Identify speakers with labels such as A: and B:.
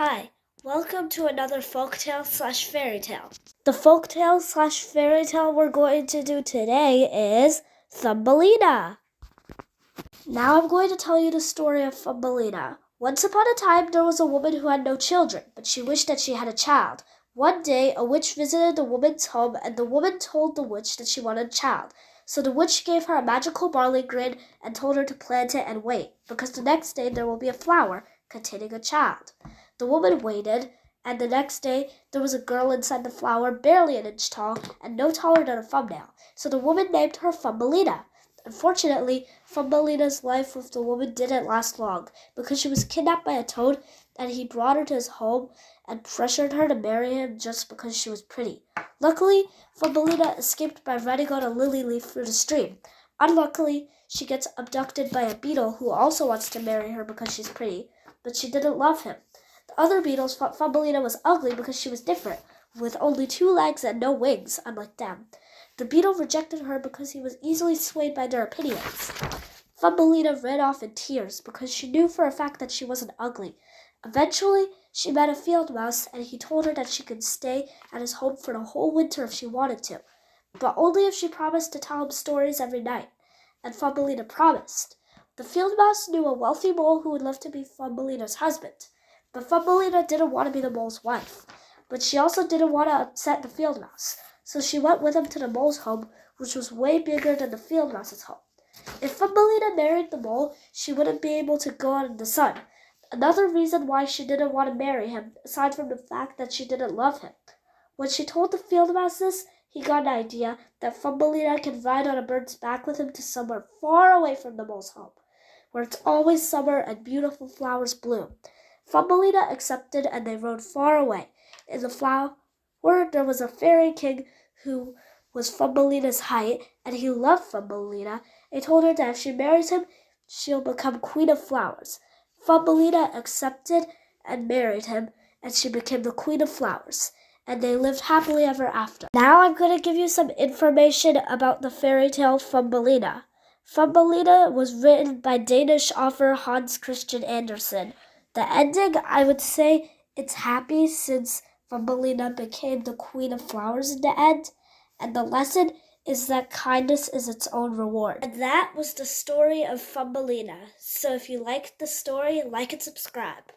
A: Hi, welcome to another folktale slash fairy tale. The folktale slash fairy tale we're going to do today is Thumbelina. Now I'm going to tell you the story of Thumbelina. Once upon a time, there was a woman who had no children, but she wished that she had a child. One day, a witch visited the woman's home, and the woman told the witch that she wanted a child. So the witch gave her a magical barley grain and told her to plant it and wait, because the next day there will be a flower containing a child. The woman waited, and the next day there was a girl inside the flower barely an inch tall and no taller than a thumbnail. So the woman named her Thumbelina. Unfortunately, Thumbelina's life with the woman didn't last long because she was kidnapped by a toad and he brought her to his home and pressured her to marry him just because she was pretty. Luckily, Thumbelina escaped by riding on a lily leaf through the stream. Unluckily, she gets abducted by a beetle who also wants to marry her because she's pretty, but she didn't love him. The other beetles thought Thumbelina was ugly because she was different, with only 2 legs and no wings, unlike them. The beetle rejected her because he was easily swayed by their opinions. Thumbelina ran off in tears because she knew for a fact that she wasn't ugly. Eventually, she met a field mouse and he told her that she could stay at his home for the whole winter if she wanted to, but only if she promised to tell him stories every night. And Thumbelina promised. The field mouse knew a wealthy mole who would love to be Thumbelina's husband, but Thumbelina didn't want to be the mole's wife. But she also didn't want to upset the field mouse, so she went with him to the mole's home, which was way bigger than the field mouse's home. If Thumbelina married the mole, she wouldn't be able to go out in the sun. Another reason why she didn't want to marry him, aside from the fact that she didn't love him. When she told the field mouse this, he got an idea that Thumbelina could ride on a bird's back with him to somewhere far away from the mole's home, where it's always summer and beautiful flowers bloom. Thumbelina accepted and they rode far away. In the flower there was a fairy king who was Thumbelina's height, and he loved Thumbelina. He told her that if she marries him, she'll become queen of flowers. Thumbelina accepted and married him, and she became the queen of flowers. And they lived happily ever after. Now I'm going to give you some information about the fairy tale Thumbelina. Thumbelina was written by Danish author Hans Christian Andersen. The ending, I would say, it's happy since Thumbelina became the queen of flowers in the end. And the lesson is that kindness is its own reward. And that was the story of Thumbelina. So if you liked the story, like and subscribe.